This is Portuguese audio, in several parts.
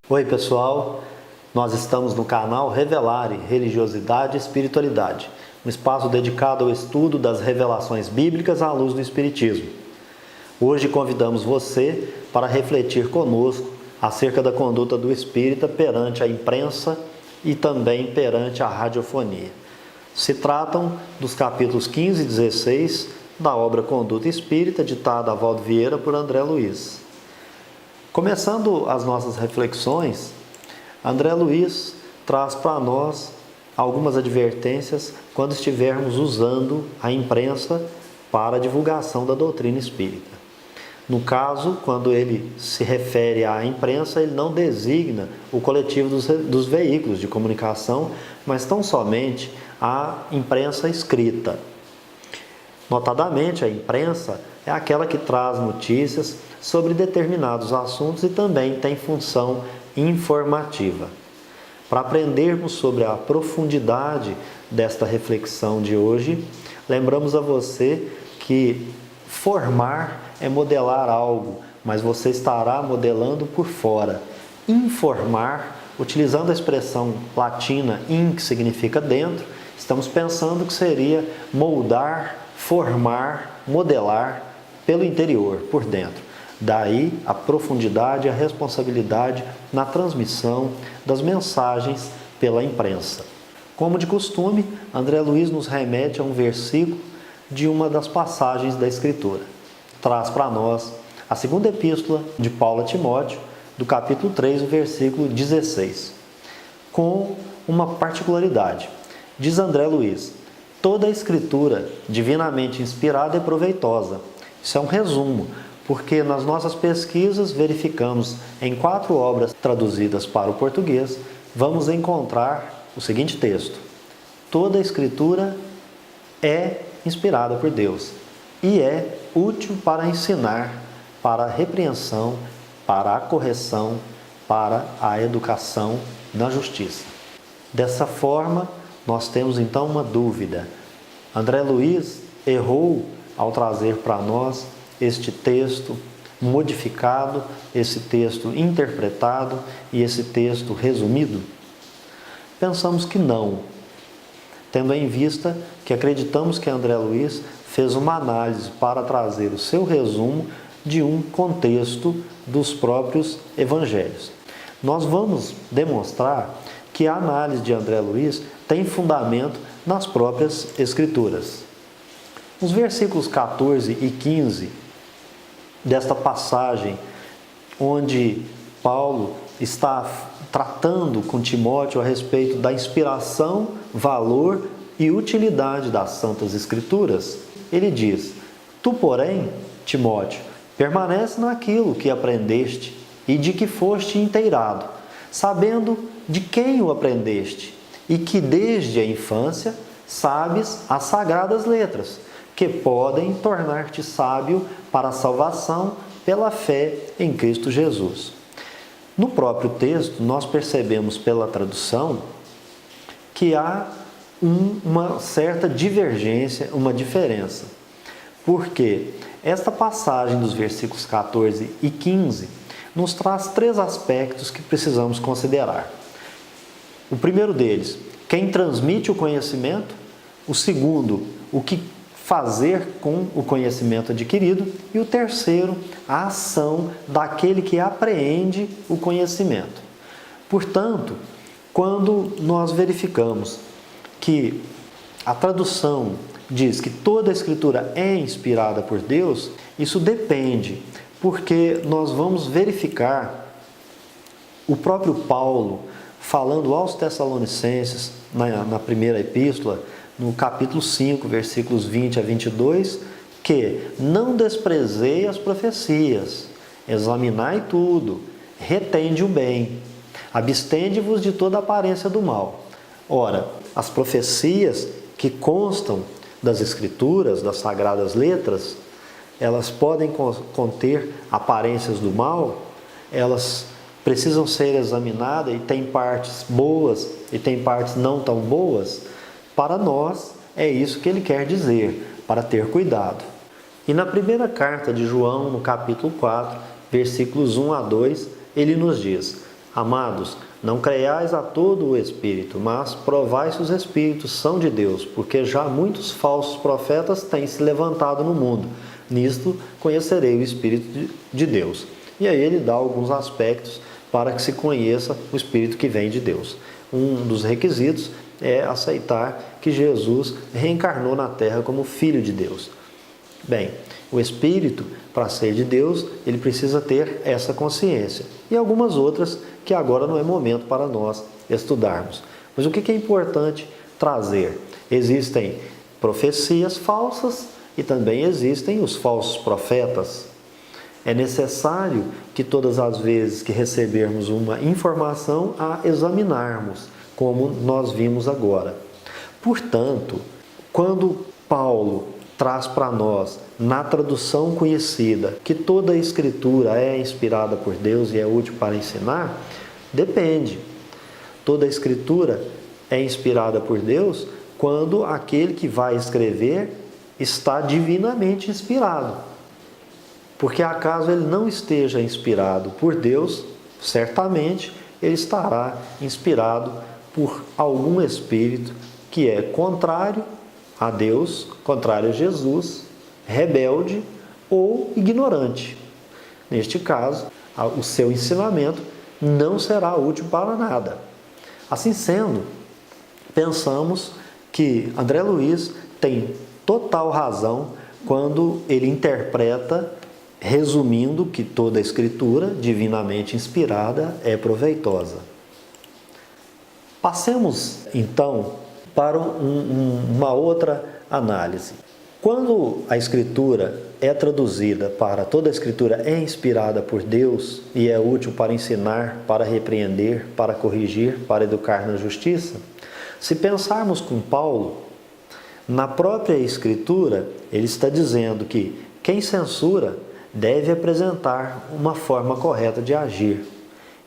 Oi pessoal, nós estamos no canal Revelare Religiosidade e Espiritualidade, um espaço dedicado ao estudo das revelações bíblicas à luz do Espiritismo. Hoje convidamos você para refletir conosco acerca da conduta do espírita perante a imprensa e também perante a radiofonia. Se tratam dos capítulos 15 e 16 da obra Conduta Espírita, ditada a Valdo Vieira por André Luiz. Começando as nossas reflexões, André Luiz traz para nós algumas advertências quando estivermos usando a imprensa para a divulgação da doutrina espírita. No caso, quando ele se refere à imprensa, ele não designa o coletivo dos veículos de comunicação, mas tão somente a imprensa escrita. Notadamente, a imprensa é aquela que traz notícias sobre determinados assuntos e também tem função informativa. Para aprendermos sobre a profundidade desta reflexão de hoje, lembramos a você que formar é modelar algo, mas você estará modelando por fora. Informar, utilizando a expressão latina in, que significa dentro, estamos pensando que seria moldar, formar, modelar pelo interior, por dentro. Daí a profundidade e a responsabilidade na transmissão das mensagens pela imprensa. Como de costume, André Luiz nos remete a um versículo de uma das passagens da Escritura. Traz para nós a segunda epístola de Paulo a Timóteo, do capítulo 3, o versículo 16, com uma particularidade. Diz André Luiz: toda a Escritura divinamente inspirada é proveitosa. Isso é um resumo, porque nas nossas pesquisas verificamos em 4 obras traduzidas para o português, vamos encontrar o seguinte texto: toda a Escritura é inspirada por Deus e é útil para ensinar, para a repreensão, para a correção, para a educação na justiça. Dessa forma, nós temos então uma dúvida. André Luiz errou ao trazer para nós este texto modificado, esse texto interpretado e esse texto resumido? Pensamos que não, tendo em vista que acreditamos que André Luiz fez uma análise para trazer o seu resumo de um contexto dos próprios evangelhos. Nós vamos demonstrar que a análise de André Luiz tem fundamento nas próprias Escrituras. Os versículos 14 e 15 desta passagem, onde Paulo está tratando com Timóteo a respeito da inspiração, valor e utilidade das Santas Escrituras, ele diz: tu, porém, Timóteo, permanece naquilo que aprendeste e de que foste inteirado, sabendo de quem o aprendeste, e que desde a infância sabes as sagradas letras, que podem tornar-te sábio para a salvação pela fé em Cristo Jesus. No próprio texto, nós percebemos pela tradução que há uma certa divergência, uma diferença. Porque esta passagem dos versículos 14 e 15 nos traz 3 aspectos que precisamos considerar. O primeiro deles, quem transmite o conhecimento. O segundo, o que fazer com o conhecimento adquirido. E o terceiro, a ação daquele que apreende o conhecimento. Portanto, quando nós verificamos que a tradução diz que toda a Escritura é inspirada por Deus, isso depende, porque nós vamos verificar o próprio Paulo falando aos Tessalonicenses, na primeira epístola, no capítulo 5, versículos 20 a 22, que não desprezei as profecias, examinai tudo, retende o bem, abstende-vos de toda aparência do mal. Ora, as profecias que constam das Escrituras, das Sagradas Letras, elas podem conter aparências do mal, elas precisam ser examinadas e tem partes boas e tem partes não tão boas. Para nós, é isso que ele quer dizer, para ter cuidado. E na primeira carta de João, no capítulo 4, versículos 1 a 2, ele nos diz: Amados, não creiais a todo o Espírito, mas provai se os Espíritos são de Deus, porque já muitos falsos profetas têm se levantado no mundo. Nisto conhecerei o Espírito de Deus. E aí ele dá alguns aspectos para que se conheça o Espírito que vem de Deus. Um dos requisitos é aceitar que Jesus reencarnou na Terra como Filho de Deus. Bem, o Espírito, para ser de Deus, ele precisa ter essa consciência. E algumas outras que agora não é momento para nós estudarmos. Mas o que é importante trazer? Existem profecias falsas e também existem os falsos profetas. É necessário que todas as vezes que recebermos uma informação, a examinarmos, como nós vimos agora. Portanto, quando Paulo traz para nós, na tradução conhecida, que toda a Escritura é inspirada por Deus e é útil para ensinar, depende. Toda a Escritura é inspirada por Deus quando aquele que vai escrever está divinamente inspirado. Porque acaso ele não esteja inspirado por Deus, certamente ele estará inspirado por algum espírito que é contrário a Deus, contrário a Jesus, rebelde ou ignorante. Neste caso, o seu ensinamento não será útil para nada. Assim sendo, pensamos que André Luiz tem total razão quando ele interpreta, resumindo, que toda a Escritura divinamente inspirada é proveitosa. Passemos, então, para uma outra análise. Quando a Escritura é traduzida para toda a Escritura é inspirada por Deus e é útil para ensinar, para repreender, para corrigir, para educar na justiça, se pensarmos com Paulo, na própria Escritura, ele está dizendo que quem censura deve apresentar uma forma correta de agir.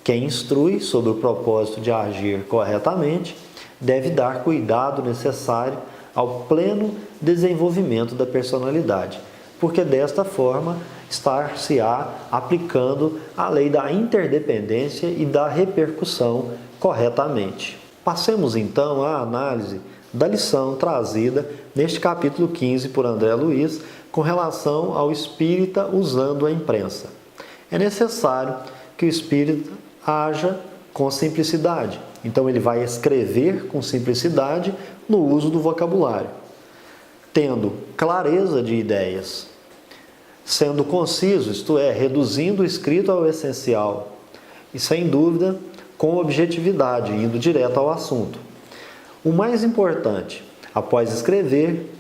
Quem instrui sobre o propósito de agir corretamente deve dar cuidado necessário ao pleno desenvolvimento da personalidade, porque desta forma estar-se-á aplicando a lei da interdependência e da repercussão corretamente. Passemos então à análise da lição trazida neste capítulo 15 por André Luiz com relação ao espírita usando a imprensa. É necessário que o espírita haja com simplicidade. Então ele vai escrever com simplicidade no uso do vocabulário, tendo clareza de ideias, sendo conciso, isto é, reduzindo o escrito ao essencial e, sem dúvida, com objetividade, indo direto ao assunto. O mais importante, após escrever,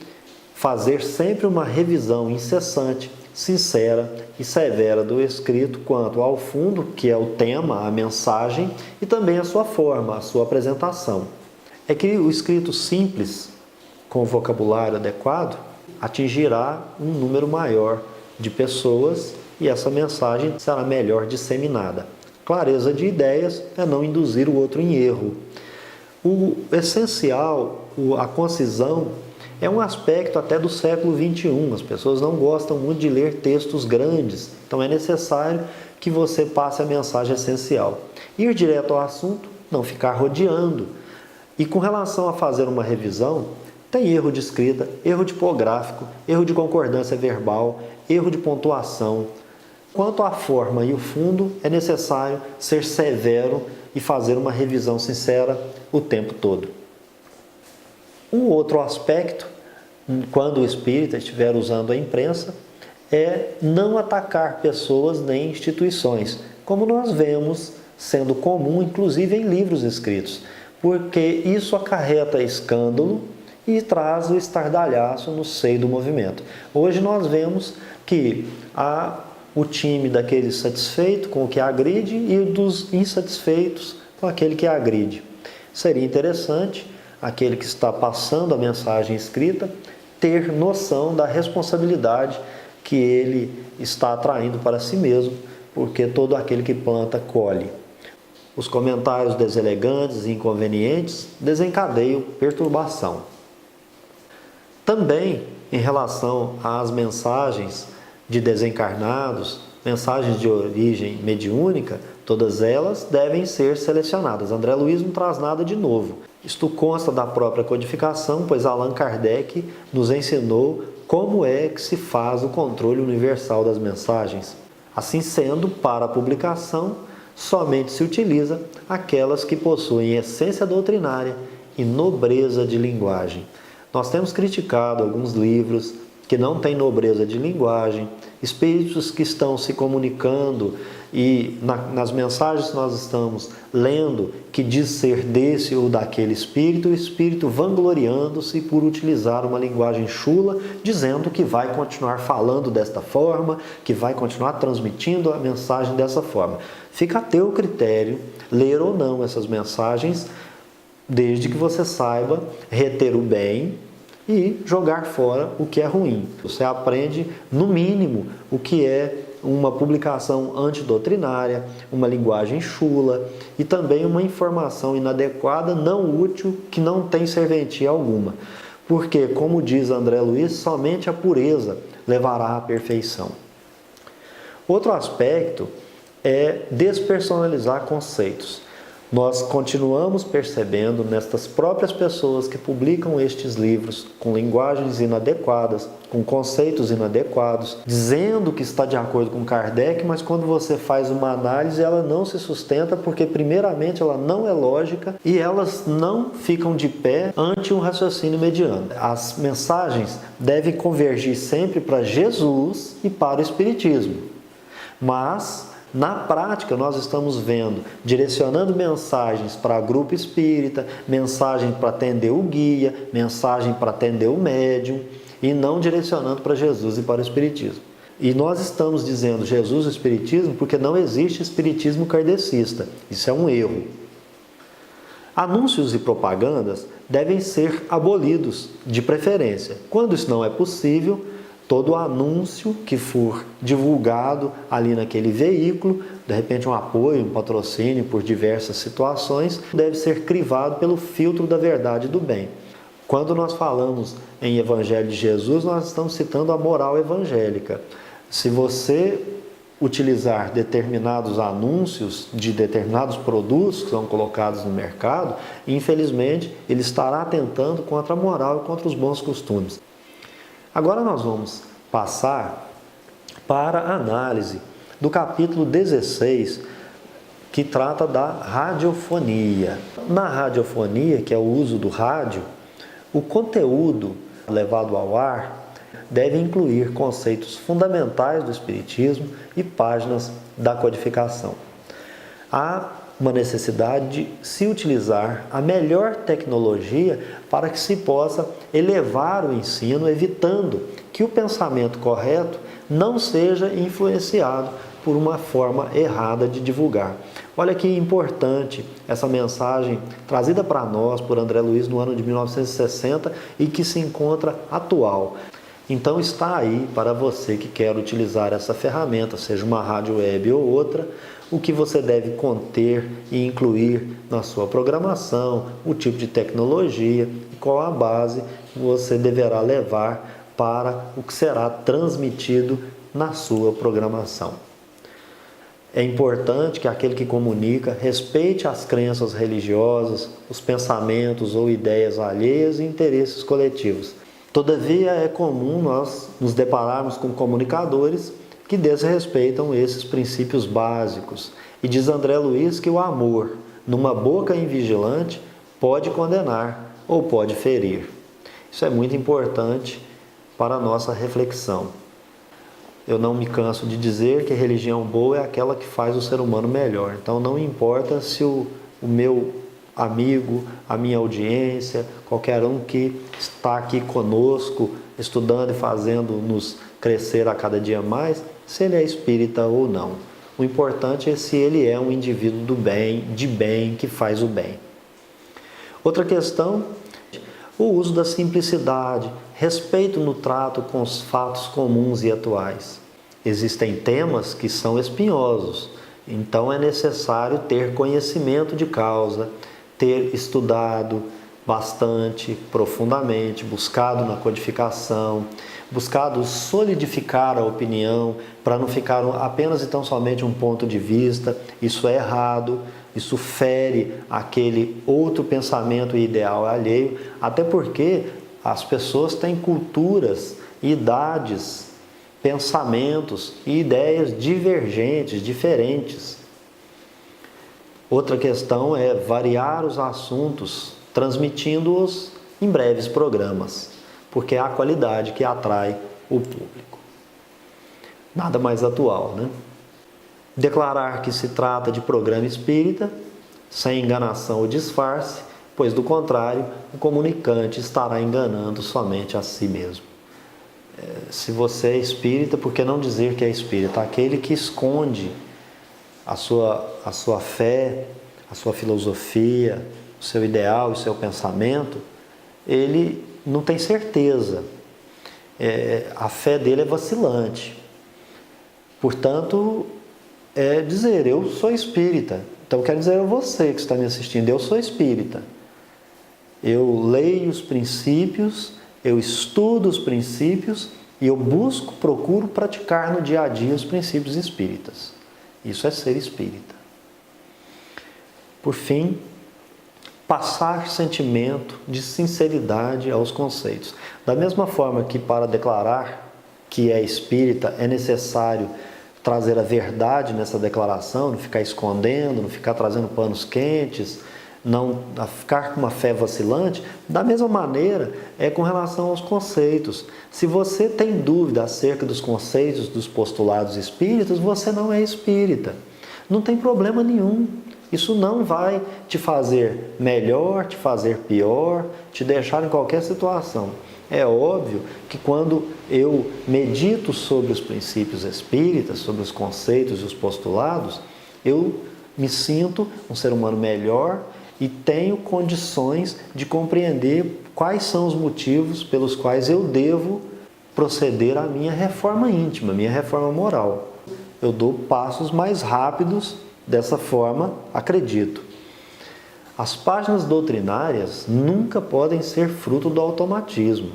fazer sempre uma revisão incessante, sincera e severa do escrito quanto ao fundo, que é o tema, a mensagem, e também a sua forma, a sua apresentação. É que o escrito simples, com o vocabulário adequado, atingirá um número maior de pessoas e essa mensagem será melhor disseminada. Clareza de ideias é não induzir o outro em erro. O essencial, a concisão, é um aspecto até do século XXI. As pessoas não gostam muito de ler textos grandes, então é necessário que você passe a mensagem essencial. Ir direto ao assunto, não ficar rodeando. E com relação a fazer uma revisão, tem erro de escrita, erro tipográfico, erro de concordância verbal, erro de pontuação. Quanto à forma e o fundo, é necessário ser severo e fazer uma revisão sincera o tempo todo. Um outro aspecto, quando o espírita estiver usando a imprensa, é não atacar pessoas nem instituições, como nós vemos sendo comum, inclusive em livros escritos, porque isso acarreta escândalo e traz o estardalhaço no seio do movimento. Hoje nós vemos que há o time daquele satisfeito com o que agride e dos insatisfeitos com aquele que agride. Seria interessante aquele que está passando a mensagem escrita ter noção da responsabilidade que ele está atraindo para si mesmo, porque todo aquele que planta, colhe. Os comentários deselegantes e inconvenientes desencadeiam perturbação. Também, em relação às mensagens de desencarnados, mensagens de origem mediúnica, Todas elas devem ser selecionadas. André Luiz não traz nada de novo. Isto consta da própria codificação, pois Allan Kardec nos ensinou como é que se faz o controle universal das mensagens. Assim sendo, para a publicação, somente se utiliza aquelas que possuem essência doutrinária e nobreza de linguagem. Nós temos criticado alguns livros que não têm nobreza de linguagem, espíritos que estão se comunicando e nas mensagens que nós estamos lendo que diz ser desse ou daquele espírito, o espírito vangloriando-se por utilizar uma linguagem chula, dizendo que vai continuar falando desta forma, que vai continuar transmitindo a mensagem dessa forma. Fica a teu critério ler ou não essas mensagens, desde que você saiba reter o bem e jogar fora o que é ruim. Você aprende, no mínimo, o que é uma publicação antidoutrinária, uma linguagem chula e também uma informação inadequada, não útil, que não tem serventia alguma. Porque, como diz André Luiz, somente a pureza levará à perfeição. Outro aspecto é despersonalizar conceitos. Nós continuamos percebendo nestas próprias pessoas que publicam estes livros com linguagens inadequadas, com conceitos inadequados, dizendo que está de acordo com Kardec, mas quando você faz uma análise ela não se sustenta porque primeiramente ela não é lógica e elas não ficam de pé ante um raciocínio mediano. As mensagens devem convergir sempre para Jesus e para o Espiritismo, mas na prática, nós estamos vendo, direcionando mensagens para grupo espírita, mensagem para atender o guia, mensagem para atender o médium, e não direcionando para Jesus e para o Espiritismo. E nós estamos dizendo Jesus e Espiritismo porque não existe Espiritismo kardecista. Isso é um erro. Anúncios e propagandas devem ser abolidos, de preferência. Quando isso não é possível, todo anúncio que for divulgado ali naquele veículo, de repente um apoio, um patrocínio por diversas situações, deve ser crivado pelo filtro da verdade e do bem. Quando nós falamos em Evangelho de Jesus, nós estamos citando a moral evangélica. Se você utilizar determinados anúncios de determinados produtos que são colocados no mercado, infelizmente ele estará atentando contra a moral e contra os bons costumes. Agora nós vamos passar para a análise do capítulo 16, que trata da radiofonia. Na radiofonia, que é o uso do rádio, o conteúdo levado ao ar deve incluir conceitos fundamentais do Espiritismo e páginas da codificação. Há uma necessidade de se utilizar a melhor tecnologia para que se possa elevar o ensino, evitando que o pensamento correto não seja influenciado por uma forma errada de divulgar. Olha que importante essa mensagem trazida para nós por André Luiz no ano de 1960 e que se encontra atual. Então está aí para você que quer utilizar essa ferramenta, seja uma rádio web ou outra, o que você deve conter e incluir na sua programação, o tipo de tecnologia e qual a base que você deverá levar para o que será transmitido na sua programação. É importante que aquele que comunica respeite as crenças religiosas, os pensamentos ou ideias alheias e interesses coletivos. Todavia, é comum nós nos depararmos com comunicadores que desrespeitam esses princípios básicos. E diz André Luiz que o amor, numa boca invigilante, pode condenar ou pode ferir. Isso é muito importante para a nossa reflexão. Eu não me canso de dizer que a religião boa é aquela que faz o ser humano melhor. Então não importa se o meu amigo, a minha audiência, qualquer um que está aqui conosco, estudando e fazendo-nos crescer a cada dia mais, se ele é espírita ou não. O importante é se ele é um indivíduo do bem, de bem, que faz o bem. Outra questão, o uso da simplicidade, respeito no trato com os fatos comuns e atuais. Existem temas que são espinhosos, então é necessário ter conhecimento de causa, ter estudado, bastante, profundamente, buscado na codificação, buscado solidificar a opinião para não ficar apenas e tão somente um ponto de vista. Isso é errado, isso fere aquele outro pensamento e ideal alheio, até porque as pessoas têm culturas, idades, pensamentos e ideias divergentes, diferentes. Outra questão é variar os assuntos, transmitindo-os em breves programas, porque é a qualidade que atrai o público. Nada mais atual, né? Declarar que se trata de programa espírita, sem enganação ou disfarce, pois do contrário, o comunicante estará enganando somente a si mesmo. Se você é espírita, por que não dizer que é espírita? Aquele que esconde a sua fé, a sua filosofia, o seu ideal, o seu pensamento, ele não tem certeza. A fé dele é vacilante. Portanto, é dizer, eu sou espírita. Então, quer dizer a você que está me assistindo, eu sou espírita. Eu leio os princípios, eu estudo os princípios e eu procuro praticar no dia a dia os princípios espíritas. Isso é ser espírita. Por fim, passar sentimento de sinceridade aos conceitos. Da mesma forma que para declarar que é espírita é necessário trazer a verdade nessa declaração, não ficar escondendo, não ficar trazendo panos quentes, não ficar com uma fé vacilante, da mesma maneira é com relação aos conceitos. Se você tem dúvida acerca dos conceitos dos postulados espíritas, você não é espírita. Não tem problema nenhum. Isso não vai te fazer melhor, te fazer pior, te deixar em qualquer situação. É óbvio que quando eu medito sobre os princípios espíritas, sobre os conceitos e os postulados, eu me sinto um ser humano melhor e tenho condições de compreender quais são os motivos pelos quais eu devo proceder à minha reforma íntima, minha reforma moral. Eu dou passos mais rápidos dessa forma, acredito. As páginas doutrinárias nunca podem ser fruto do automatismo.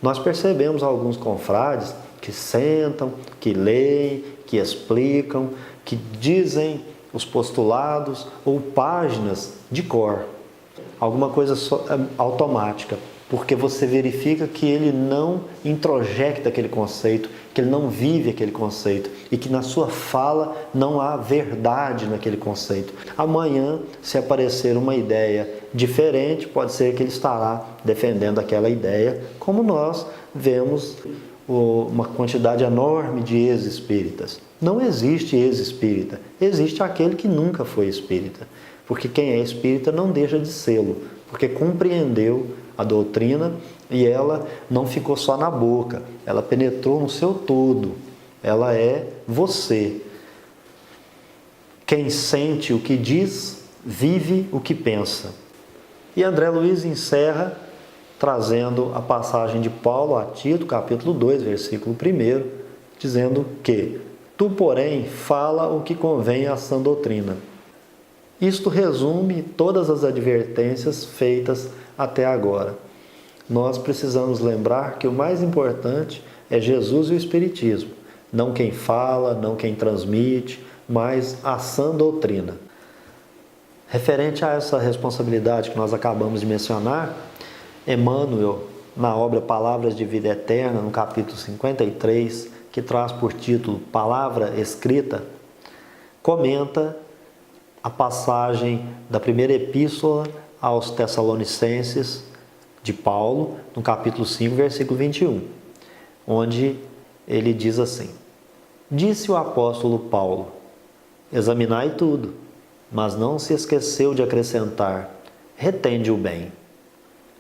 Nós percebemos alguns confrades que sentam, que leem, que explicam, que dizem os postulados ou páginas de cor. Alguma coisa automática, porque você verifica que ele não introjecta aquele conceito, que ele não vive aquele conceito e que na sua fala não há verdade naquele conceito. Amanhã, se aparecer uma ideia diferente, pode ser que ele estará defendendo aquela ideia, como nós vemos uma quantidade enorme de ex-espíritas. Não existe ex-espírita, existe aquele que nunca foi espírita, porque quem é espírita não deixa de sê-lo, porque compreendeu a doutrina e ela não ficou só na boca, ela penetrou no seu todo, ela é você. Quem sente o que diz, vive o que pensa. E André Luiz encerra trazendo a passagem de Paulo a Tito, capítulo 2, versículo 1, dizendo que tu, porém, fala o que convém à sã doutrina. Isto resume todas as advertências feitas até agora. Nós precisamos lembrar que o mais importante é Jesus e o Espiritismo. Não quem fala, não quem transmite, mas a sã doutrina. Referente a essa responsabilidade que nós acabamos de mencionar, Emmanuel, na obra Palavras de Vida Eterna, no capítulo 53, que traz por título Palavra Escrita, comenta a passagem da primeira epístola aos Tessalonicenses de Paulo, no capítulo 5, versículo 21, onde ele diz assim: disse o apóstolo Paulo, examinai tudo, mas não se esqueceu de acrescentar, retende o bem.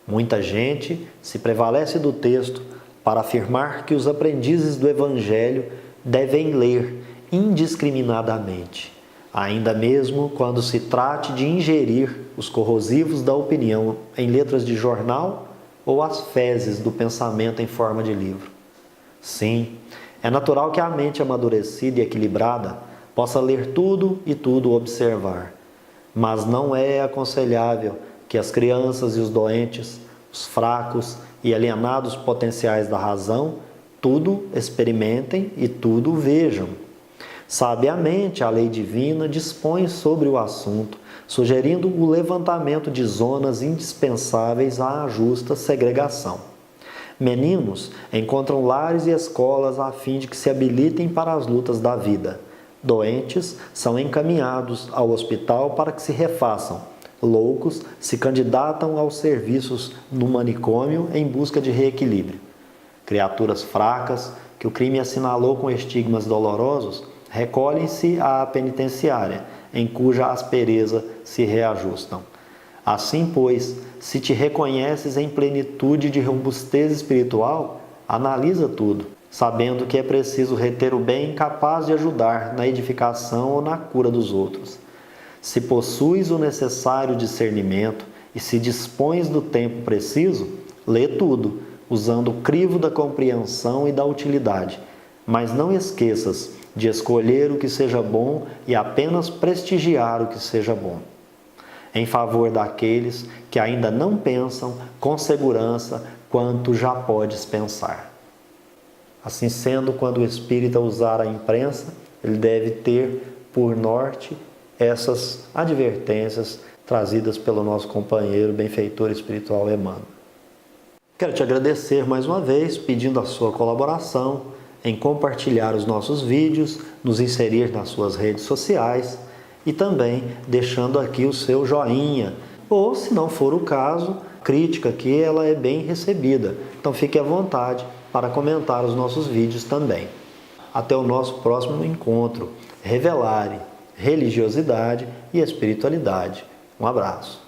Muita gente se prevalece do texto para afirmar que os aprendizes do Evangelho devem ler indiscriminadamente, ainda mesmo quando se trate de ingerir os corrosivos da opinião em letras de jornal ou as fezes do pensamento em forma de livro. Sim, é natural que a mente amadurecida e equilibrada possa ler tudo e tudo observar, mas não é aconselhável que as crianças e os doentes, os fracos e alienados potenciais da razão, tudo experimentem e tudo vejam. Sabiamente, a lei divina dispõe sobre o assunto, sugerindo o levantamento de zonas indispensáveis à justa segregação. Meninos encontram lares e escolas a fim de que se habilitem para as lutas da vida. Doentes são encaminhados ao hospital para que se refaçam. Loucos se candidatam aos serviços no manicômio em busca de reequilíbrio. Criaturas fracas, que o crime assinalou com estigmas dolorosos, recolhem-se à penitenciária, em cuja aspereza se reajustam. Assim, pois, se te reconheces em plenitude de robustez espiritual, analisa tudo, sabendo que é preciso reter o bem capaz de ajudar na edificação ou na cura dos outros. Se possuis o necessário discernimento e se dispões do tempo preciso, lê tudo, usando o crivo da compreensão e da utilidade. Mas não esqueças de escolher o que seja bom e apenas prestigiar o que seja bom, em favor daqueles que ainda não pensam com segurança quanto já podes pensar. Assim sendo, quando o espírita usar a imprensa, ele deve ter por norte essas advertências trazidas pelo nosso companheiro benfeitor espiritual Emmanuel. Quero te agradecer mais uma vez, pedindo a sua colaboração em compartilhar os nossos vídeos, nos inserir nas suas redes sociais e também deixando aqui o seu joinha, ou, se não for o caso, a crítica aqui ela é bem recebida. Então fique à vontade para comentar os nossos vídeos também. Até o nosso próximo encontro. Revelare religiosidade e espiritualidade. Um abraço.